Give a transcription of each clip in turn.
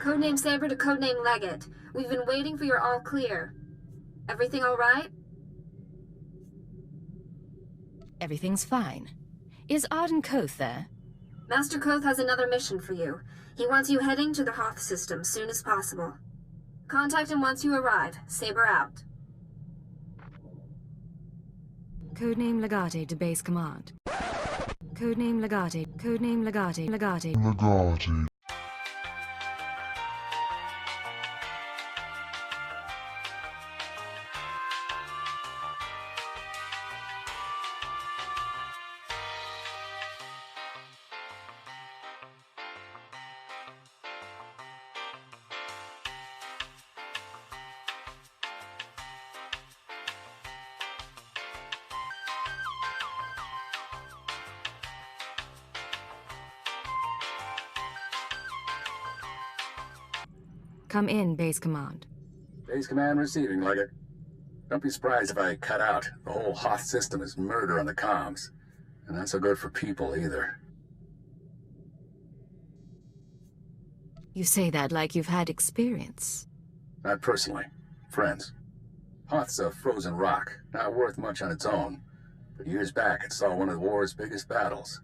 Codename Saber to Codename Leggett. We've been waiting for your all clear. Everything all right? Everything's fine. Is Arden Hoth there? Master Hoth has another mission for you. He wants you heading to the Hoth system soon as possible. Contact him once you arrive. Saber out. Codename Legate to base command. Codename Legate. Codename Legate. Legate. Legate. Come in, base command. Base command receiving, Leggett. Don't be surprised if I cut out. The whole Hoth system is murder on the comms. And not so good for people, either. You say that like you've had experience. Not personally. Friends. Hoth's a frozen rock, not worth much on its own. But years back, it saw one of the war's biggest battles.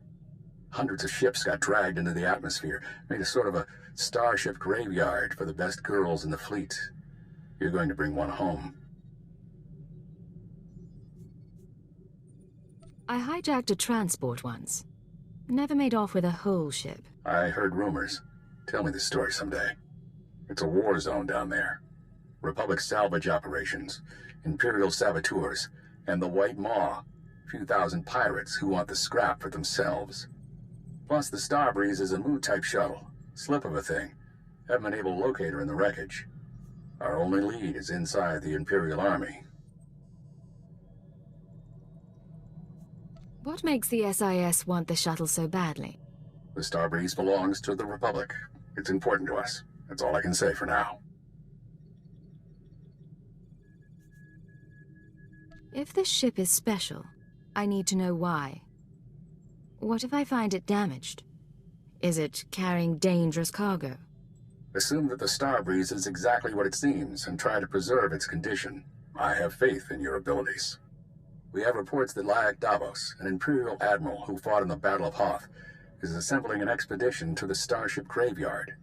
Hundreds of ships got dragged into the atmosphere, made a sort of a starship graveyard for the best girls in the fleet. You're going to bring one home. I hijacked a transport once. Never made off with a whole ship. I heard rumors. Tell me the story someday. It's a war zone down there. Republic salvage operations, Imperial saboteurs, and the White Maw. A few thousand pirates who want the scrap for themselves. Plus, the Starbreeze is a Mu-type shuttle. Slip of a thing. Haven't been able to locate her in the wreckage. Our only lead is inside the Imperial Army. What makes the SIS want the shuttle so badly? The Starbreeze belongs to the Republic. It's important to us. That's all I can say for now. If this ship is special, I need to know why. What if I find it damaged? Is it carrying dangerous cargo? Assume that the Starbreeze is exactly what it seems and try to preserve its condition. I have faith in your abilities. We have reports that Layak Davos, an Imperial Admiral who fought in the Battle of Hoth, is assembling an expedition to the Starship Graveyard.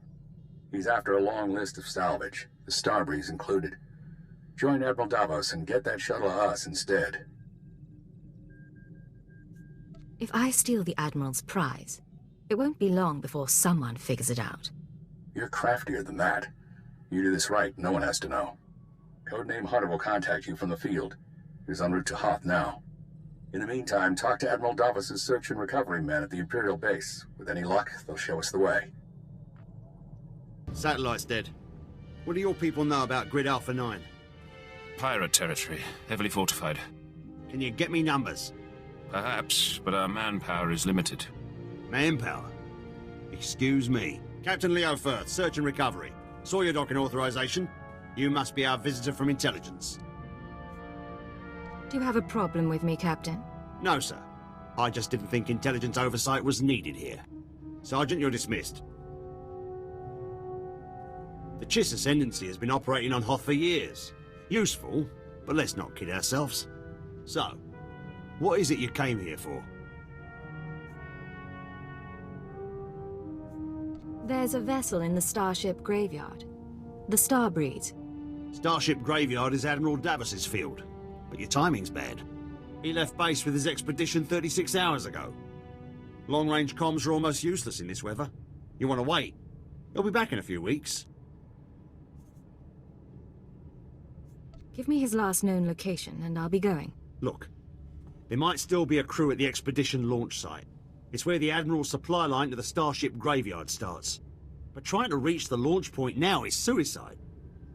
He's after a long list of salvage, the Starbreeze included. Join Admiral Davos and get that shuttle to us instead. If I steal the Admiral's prize, it won't be long before someone figures it out. You're craftier than that. You do this right, no one has to know. Codename Hunter will contact you from the field. He's en route to Hoth now. In the meantime, talk to Admiral Davos' search and recovery men at the Imperial base. With any luck, they'll show us the way. Satellite's dead. What do your people know about Grid Alpha 9? Pirate territory, heavily fortified. Can you get me numbers? Perhaps, but our manpower is limited. Manpower? Excuse me. Captain Leo Firth, search and recovery. Saw your docking authorization. You must be our visitor from intelligence. Do you have a problem with me, Captain? No, sir. I just didn't think intelligence oversight was needed here. Sergeant, you're dismissed. The Chiss Ascendancy has been operating on Hoth for years. Useful, but let's not kid ourselves. So, what is it you came here for? There's a vessel in the Starship Graveyard. The Starbreeze. Starship Graveyard is Admiral Davos's field, but your timing's bad. He left base with his expedition 36 hours ago. Long-range comms are almost useless in this weather. You want to wait? He'll be back in a few weeks. Give me his last known location, and I'll be going. Look, there might still be a crew at the expedition launch site. It's where the Admiral's supply line to the Starship Graveyard starts. But trying to reach the launch point now is suicide.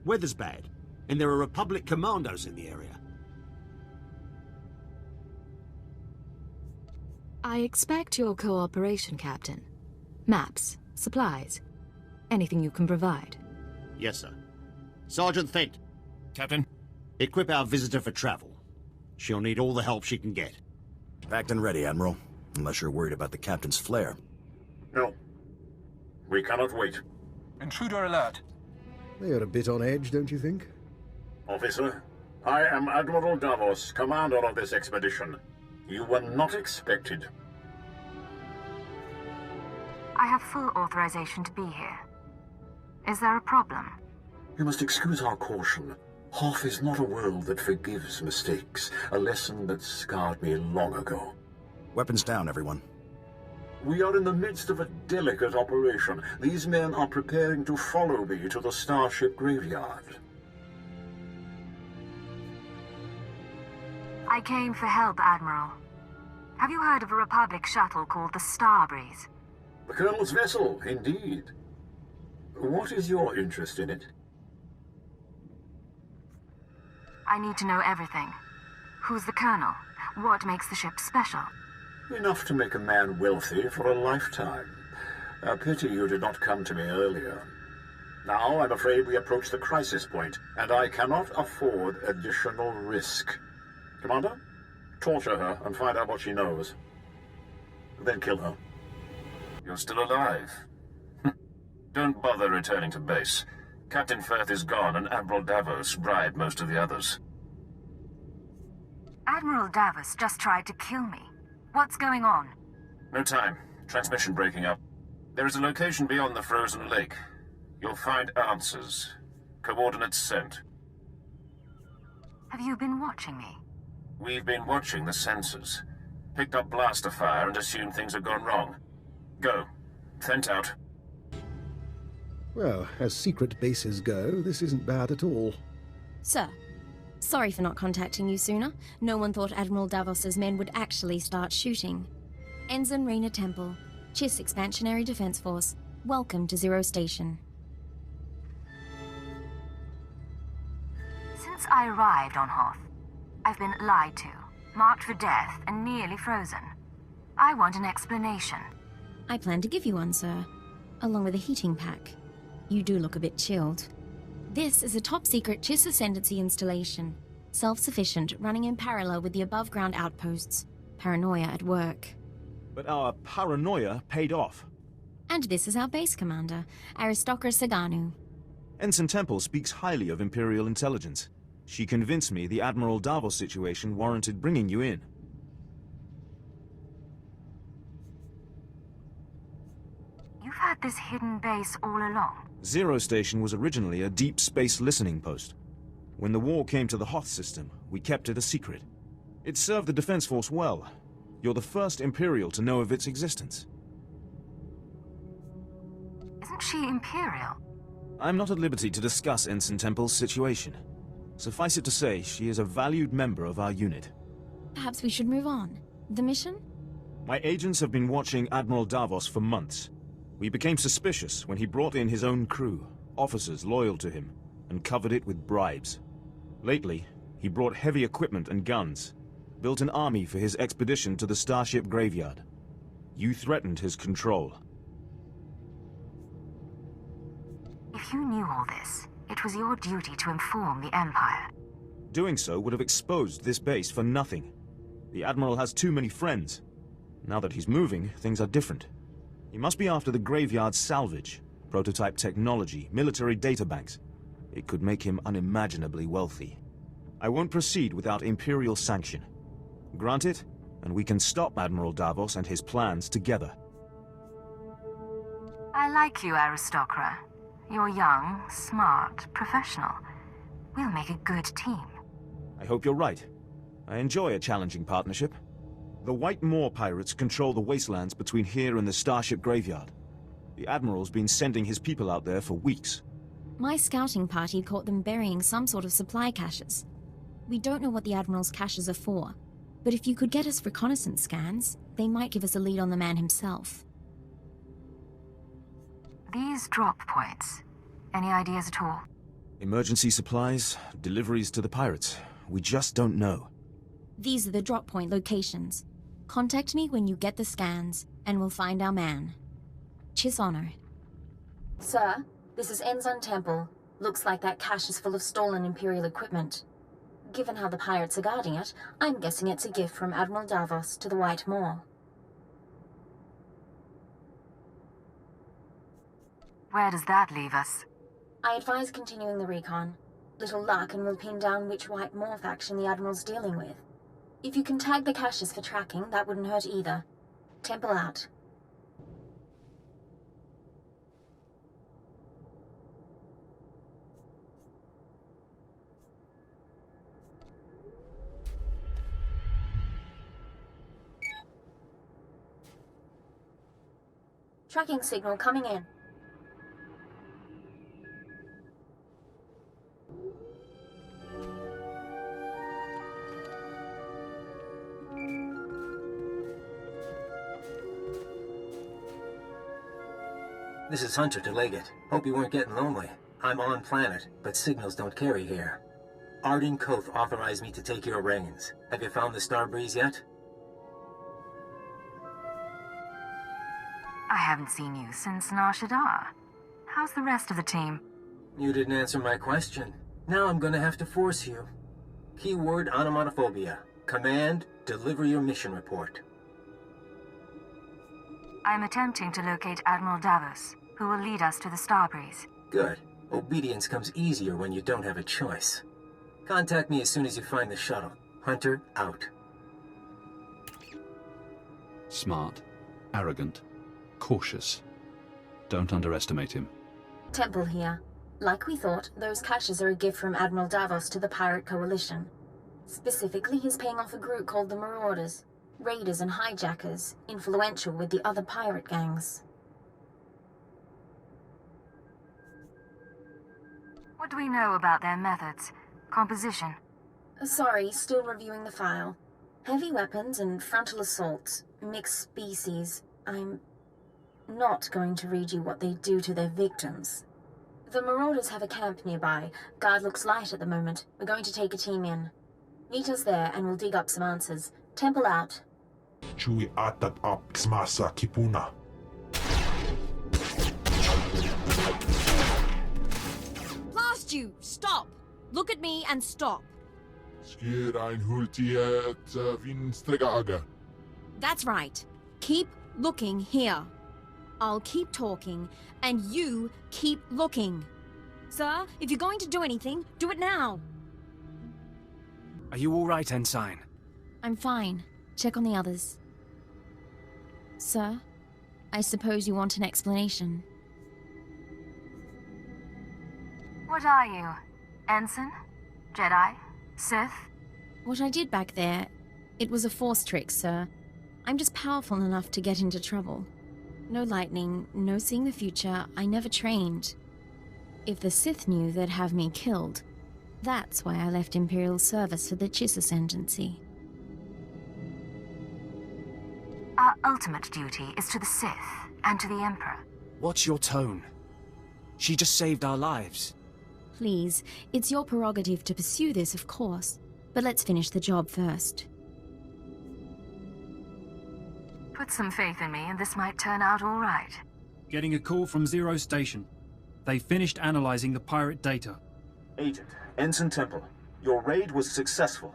Weather's bad, and there are Republic commandos in the area. I expect your cooperation, Captain. Maps, supplies, anything you can provide. Yes, sir. Sergeant Thent. Captain? Equip our visitor for travel. She'll need all the help she can get. Packed and ready, Admiral. Unless you're worried about the Captain's flare. No. We cannot wait. Intruder alert. They are a bit on edge, don't you think? Officer, I am Admiral Davos, commander of this expedition. You were not expected. I have full authorization to be here. Is there a problem? You must excuse our caution. Hoth is not a world that forgives mistakes, a lesson that scarred me long ago. Weapons down, everyone. We are in the midst of a delicate operation. These men are preparing to follow me to the starship graveyard. I came for help, Admiral. Have you heard of a Republic shuttle called the Starbreeze? The Colonel's vessel, indeed. What is your interest in it? I need to know everything. Who's the Colonel? What makes the ship special? Enough to make a man wealthy for a lifetime. A pity you did not come to me earlier. Now I'm afraid we approach the crisis point, and I cannot afford additional risk. Commander, torture her and find out what she knows. Then kill her. You're still alive. Don't bother returning to base. Captain Firth is gone, and Admiral Davos bribed most of the others. Admiral Davos just tried to kill me. What's going on? No time. Transmission breaking up. There is a location beyond the frozen lake. You'll find answers. Coordinates sent. Have you been watching me? We've been watching the sensors. Picked up blaster fire and assumed things had gone wrong. Go. Sent out. Well, as secret bases go, this isn't bad at all. Sir, sorry for not contacting you sooner. No one thought Admiral Davos's men would actually start shooting. Ensign Reyna Temple, Chiss Expansionary Defense Force. Welcome to Zero Station. Since I arrived on Hoth, I've been lied to, marked for death, and nearly frozen. I want an explanation. I plan to give you one, sir, along with a heating pack. You do look a bit chilled. This is a top-secret Chiss Ascendancy installation. Self-sufficient, running in parallel with the above-ground outposts. Paranoia at work. But our paranoia paid off. And this is our base commander, Aristocra Saganu. Ensign Temple speaks highly of Imperial intelligence. She convinced me the Admiral Davos situation warranted bringing you in. You've had this hidden base all along. Zero Station was originally a deep space listening post. When the war came to the Hoth system, we kept it a secret. It served the Defense Force well. You're the first Imperial to know of its existence. Isn't she Imperial? I'm not at liberty to discuss Ensign Temple's situation. Suffice it to say, she is a valued member of our unit. Perhaps we should move on. The mission? My agents have been watching Admiral Davos for months. We became suspicious when he brought in his own crew, officers loyal to him, and covered it with bribes. Lately, he brought heavy equipment and guns, built an army for his expedition to the Starship Graveyard. You threatened his control. If you knew all this, it was your duty to inform the Empire. Doing so would have exposed this base for nothing. The Admiral has too many friends. Now that he's moving, things are different. He must be after the Graveyard's salvage, prototype technology, military databanks. It could make him unimaginably wealthy. I won't proceed without Imperial sanction. Grant it, and we can stop Admiral Davos and his plans together. I like you, Aristocra. You're young, smart, professional. We'll make a good team. I hope you're right. I enjoy a challenging partnership. The White Moor pirates control the wastelands between here and the Starship Graveyard. The Admiral's been sending his people out there for weeks. My scouting party caught them burying some sort of supply caches. We don't know what the Admiral's caches are for, but if you could get us reconnaissance scans, they might give us a lead on the man himself. These drop points, any ideas at all? Emergency supplies, deliveries to the pirates. We just don't know. These are the drop point locations. Contact me when you get the scans, and we'll find our man. Chiss honor. Sir, this is Ensign Temple. Looks like that cache is full of stolen Imperial equipment. Given how the pirates are guarding it, I'm guessing it's a gift from Admiral Davos to the White Moor. Where does that leave us? I advise continuing the recon. Little luck and we'll pin down which White Maw faction the Admiral's dealing with. If you can tag the caches for tracking, that wouldn't hurt either. Temple out. Tracking signal coming in. This is Hunter to Leggett. Hope you weren't getting lonely. I'm on planet, but signals don't carry here. Arden Hoth authorized me to take your reins. Have you found the Star Breeze yet? I haven't seen you since Nar Shaddaa. How's the rest of the team? You didn't answer my question. Now I'm gonna have to force you. Keyword onomatophobia. Command, deliver your mission report. I'm attempting to locate Admiral Davos, who will lead us to the Starbreeze. Good. Obedience comes easier when you don't have a choice. Contact me as soon as you find the shuttle. Hunter, out. Smart, arrogant, cautious. Don't underestimate him. Temple here. Like we thought, those caches are a gift from Admiral Davos to the Pirate Coalition. Specifically, he's paying off a group called the Marauders. Raiders and hijackers, influential with the other pirate gangs. What do we know about their methods? Composition? Sorry, still reviewing the file. Heavy weapons and frontal assaults. Mixed species. I'm not going to read you what they do to their victims. The Marauders have a camp nearby. Guard looks light at the moment. We're going to take a team in. Meet us there and we'll dig up some answers. Temple out. Chui atat up xmasa kipuna. Blast you! Stop! Look at me and stop. Skirain hultiet vinstregaga. That's right. Keep looking here. I'll keep talking, and you keep looking. Sir, if you're going to do anything, do it now. Are you all right, Ensign? I'm fine. Check on the others. Sir, I suppose you want an explanation. What are you? Ensign? Jedi? Sith? What I did back there, it was a force trick, sir. I'm just powerful enough to get into trouble. No lightning, no seeing the future, I never trained. If the Sith knew, they'd have me killed. That's why I left Imperial service for the Chiss Ascendancy. Our ultimate duty is to the Sith and to the Emperor. What's your tone? She just saved our lives. Please, it's your prerogative to pursue this, of course. But let's finish the job first. Put some faith in me and this might turn out all right. Getting a call from Zero Station. They finished analyzing the pirate data. Agent, Ensign Temple, your raid was successful.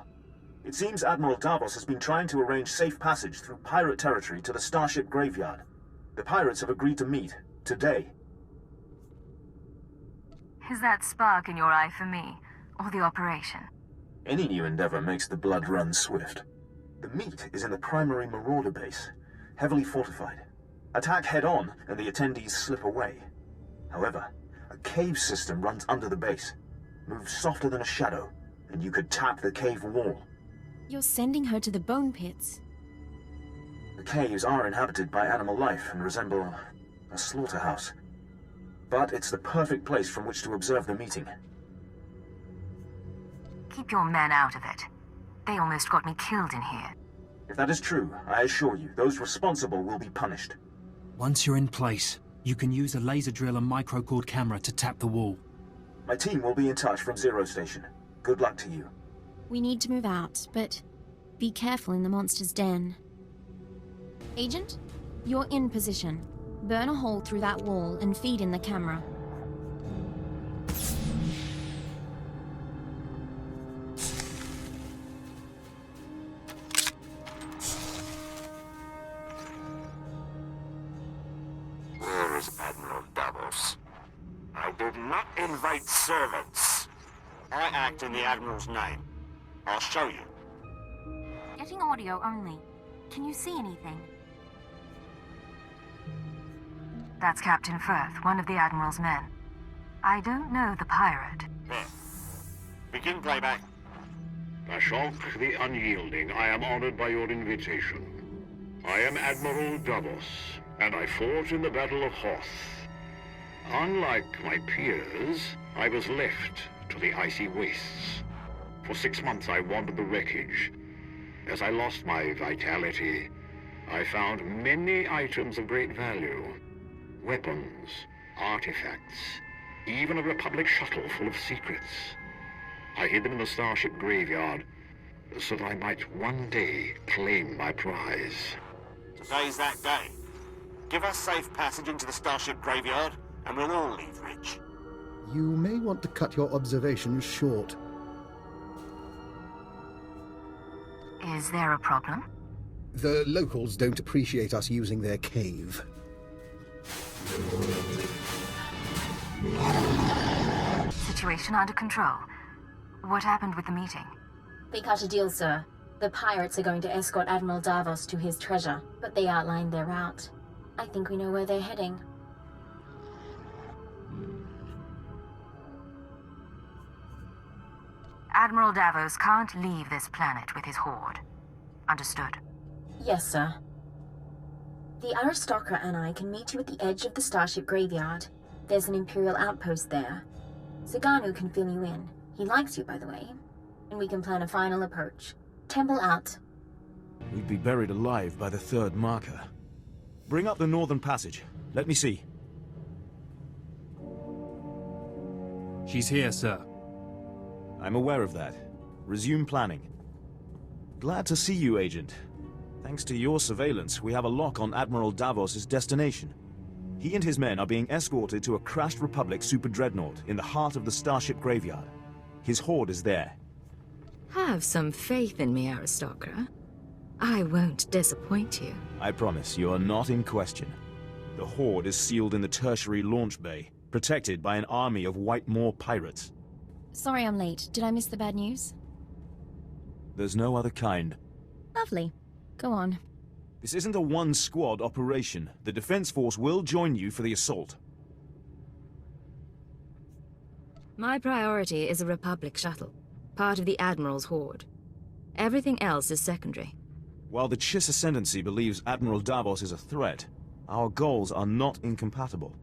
It seems Admiral Davos has been trying to arrange safe passage through pirate territory to the starship graveyard. The pirates have agreed to meet, today. Is that spark in your eye for me, or the operation? Any new endeavor makes the blood run swift. The meet is in the primary Marauder base, heavily fortified. Attack head-on, and the attendees slip away. However, a cave system runs under the base. Moves softer than a shadow, and you could tap the cave wall. You're sending her to the bone pits. The caves are inhabited by animal life and resemble a slaughterhouse. But it's the perfect place from which to observe the meeting. Keep your men out of it. They almost got me killed in here. If that is true, I assure you, those responsible will be punished. Once you're in place, you can use a laser drill and microcord camera to tap the wall. My team will be in touch from Zero Station. Good luck to you. We need to move out, but be careful in the monster's den. Agent, you're in position. Burn a hole through that wall and feed in the camera. Where is Admiral Davos? I did not invite servants. I act in the Admiral's name. I'll show you. Getting audio only. Can you see anything? That's Captain Firth, one of the Admiral's men. I don't know the pirate. There. Begin playback. Ashok the Unyielding, I am honored by your invitation. I am Admiral Davos, and I fought in the Battle of Hoth. Unlike my peers, I was left to the icy wastes. For 6 months I wandered the wreckage. As I lost my vitality, I found many items of great value. Weapons, artifacts, even a Republic shuttle full of secrets. I hid them in the starship graveyard, so that I might one day claim my prize. Today's that day. Give us safe passage into the starship graveyard, and we'll all leave rich. You may want to cut your observations short. Is there a problem? The locals don't appreciate us using their cave. Situation under control. What happened with the meeting? They cut a deal, sir. The pirates are going to escort Admiral Davos to his treasure, but they outlined their route. I think we know where they're heading. Admiral Davos can't leave this planet with his horde. Understood. Yes, sir. The aristocrat and I can meet you at the edge of the starship graveyard. There's an Imperial outpost there. Zaganu can fill you in. He likes you, by the way. And we can plan a final approach. Temple out. We'd be buried alive by the third marker. Bring up the northern passage. Let me see. She's here, sir. I'm aware of that. Resume planning. Glad to see you, Agent. Thanks to your surveillance, we have a lock on Admiral Davos' destination. He and his men are being escorted to a crashed Republic super dreadnought in the heart of the starship graveyard. His horde is there. Have some faith in me, aristocrat. I won't disappoint you. I promise you are not in question. The horde is sealed in the tertiary launch bay, protected by an army of White Moor pirates. Sorry I'm late. Did I miss the bad news? There's no other kind. Lovely. Go on. This isn't a one-squad operation. The Defense Force will join you for the assault. My priority is a Republic shuttle, part of the Admiral's horde. Everything else is secondary. While the Chiss Ascendancy believes Admiral Davos is a threat, our goals are not incompatible.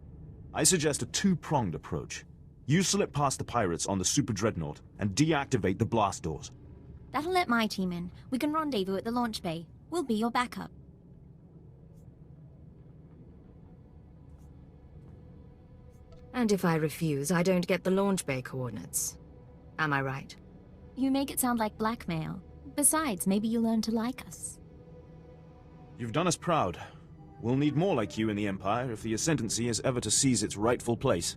I suggest a two-pronged approach. You slip past the pirates on the super dreadnought and deactivate the blast doors. That'll let my team in. We can rendezvous at the launch bay. We'll be your backup. And if I refuse, I don't get the launch bay coordinates. Am I right? You make it sound like blackmail. Besides, maybe you'll learn to like us. You've done us proud. We'll need more like you in the Empire if the Ascendancy is ever to seize its rightful place.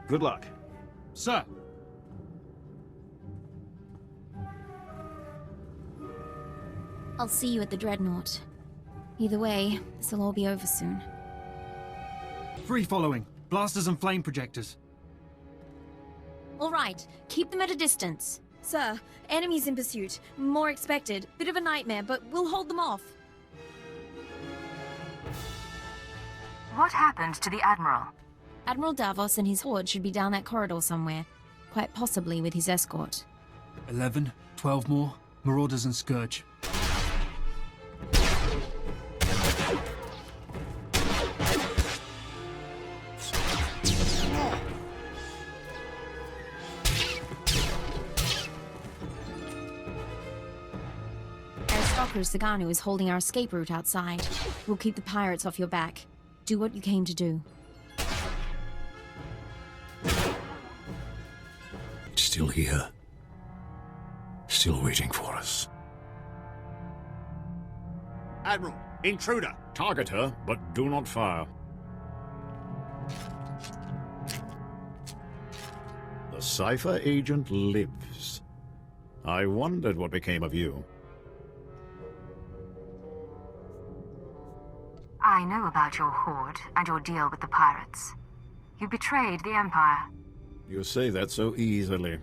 Good luck. Sir! I'll see you at the Dreadnought. Either way, this'll all be over soon. Free following. Blasters and flame projectors. All right, keep them at a distance. Sir, enemies in pursuit. More expected. Bit of a nightmare, but we'll hold them off. What happened to the Admiral? Admiral Davos and his horde should be down that corridor somewhere. Quite possibly with his escort. 11, 12 more. Marauders and Scourge. Zaganu is holding our escape route outside. We'll keep the pirates off your back. Do what you came to do. It's still here. Still waiting for us. Admiral, intruder! Target her, but do not fire. The Cypher agent lives. I wondered what became of you. I know about your horde and your deal with the pirates. You betrayed the Empire. You say that so easily.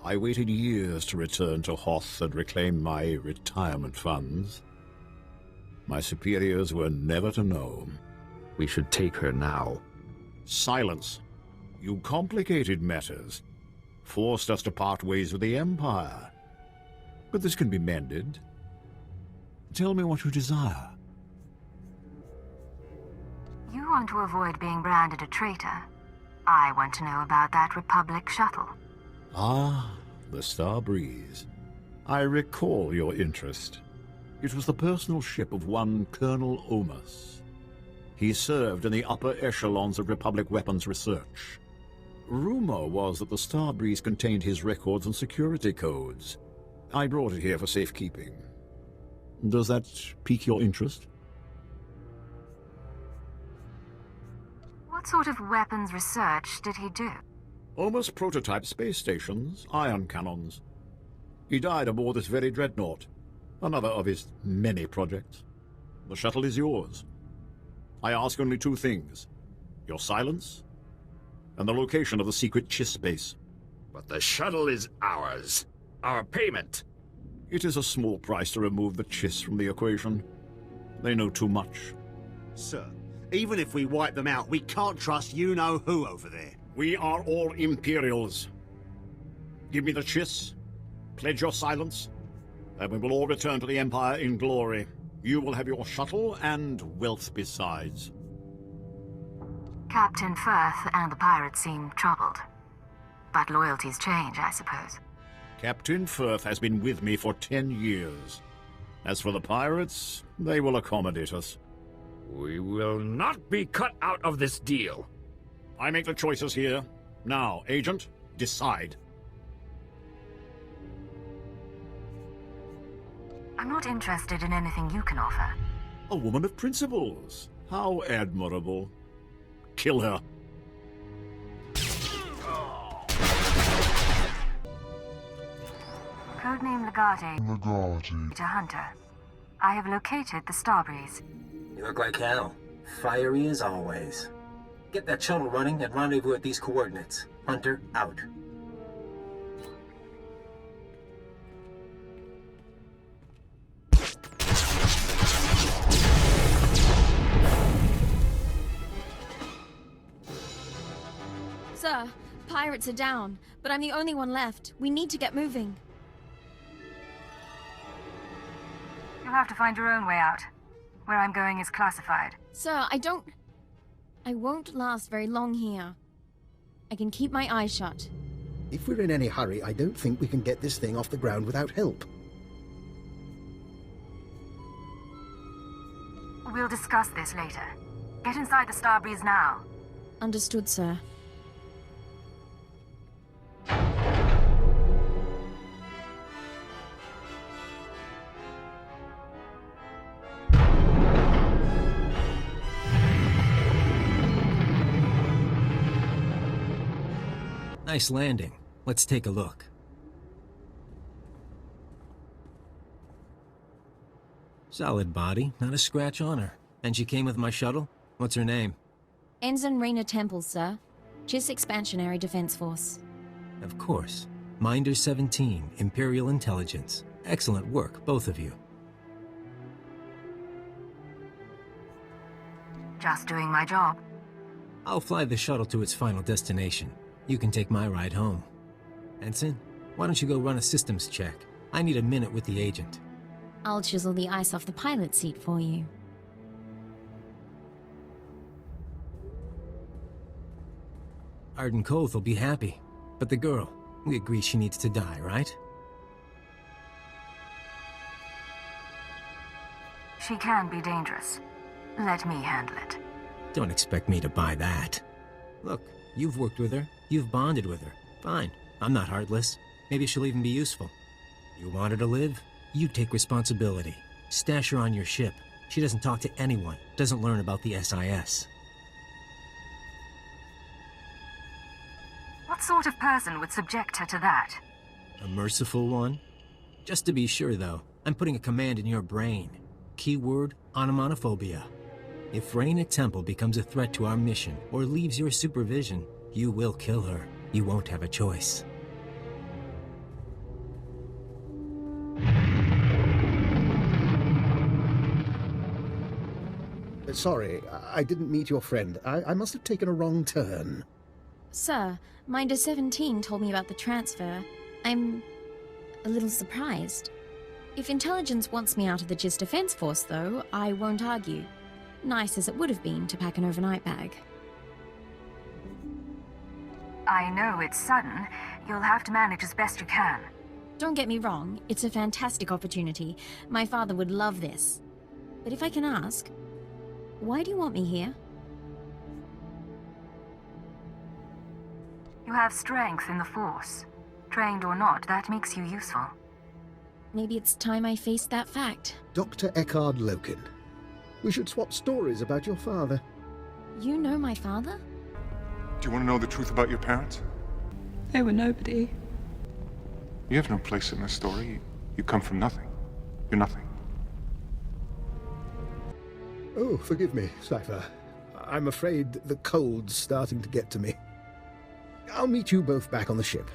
I waited years to return to Hoth and reclaim my retirement funds. My superiors were never to know. We should take her now. Silence. You complicated matters. Forced us to part ways with the Empire. But this can be mended. Tell me what you desire. You want to avoid being branded a traitor. I want to know about that Republic shuttle. Ah, the Star Breeze. I recall your interest. It was the personal ship of one Colonel Omus. He served in the upper echelons of Republic weapons research. Rumor was that the Star Breeze contained his records and security codes. I brought it here for safekeeping. Does that pique your interest? What sort of weapons research did he do? Omus prototype space stations, ion cannons. He died aboard this very dreadnought, another of his many projects. The shuttle is yours. I ask only two things: your silence, and the location of the secret Chiss base. But the shuttle is ours. Our payment. It is a small price to remove the Chiss from the equation. They know too much. Sir, even if we wipe them out, we can't trust you-know-who over there. We are all Imperials. Give me the Chiss, pledge your silence, and we will all return to the Empire in glory. You will have your shuttle and wealth besides. Captain Firth and the pirates seem troubled. But loyalties change, I suppose. Captain Firth has been with me for 10 years. As for the pirates, they will accommodate us. We will not be cut out of this deal. I make the choices here. Now, Agent, decide. I'm not interested in anything you can offer. A woman of principles. How admirable. Kill her. Codename Legate. To Hunter. I have located the Starbreeze. You look like hell. Fiery as always. Get that shuttle running and rendezvous at these coordinates. Hunter, out. Sir, pirates are down, but I'm the only one left. We need to get moving. You'll have to find your own way out. Where I'm going is classified. Sir, I won't last very long here. I can keep my eyes shut. If we're in any hurry, I don't think we can get this thing off the ground without help. We'll discuss this later. Get inside the Starbreeze now. Understood, sir. Nice landing. Let's take a look. Solid body, not a scratch on her. And she came with my shuttle? What's her name? Ensign Raina Temple, sir. Chiss Expansionary Defense Force. Of course. Minder 17, Imperial Intelligence. Excellent work, both of you. Just doing my job. I'll fly the shuttle to its final destination. You can take my ride home. Ensign, why don't you go run a systems check? I need a minute with the agent. I'll chisel the ice off the pilot's seat for you. Arden Hoth will be happy. But the girl, we agree she needs to die, right? She can be dangerous. Let me handle it. Don't expect me to buy that. Look, you've worked with her. You've bonded with her. Fine. I'm not heartless. Maybe she'll even be useful. You want her to live? You take responsibility. Stash her on your ship. She doesn't talk to anyone. Doesn't learn about the SIS. What sort of person would subject her to that? A merciful one? Just to be sure, though, I'm putting a command in your brain. Keyword, onomatophobia. If Reyna Temple becomes a threat to our mission or leaves your supervision, you will kill her. You won't have a choice. Sorry, I didn't meet your friend. I must have taken a wrong turn. Sir, Minder 17 told me about the transfer. I'm a little surprised. If intelligence wants me out of the Chiss Defense Force, though, I won't argue. Nice as it would have been to pack an overnight bag. I know it's sudden. You'll have to manage as best you can. Don't get me wrong, it's a fantastic opportunity. My father would love this. But if I can ask, why do you want me here? You have strength in the Force. Trained or not, that makes you useful. Maybe it's time I faced that fact. Dr. Eckhard Loken. We should swap stories about your father. You know my father? Do you want to know the truth about your parents? They were nobody. You have no place in this story. You come from nothing. You're nothing. Oh, forgive me, Cypher. I'm afraid the cold's starting to get to me. I'll meet you both back on the ship.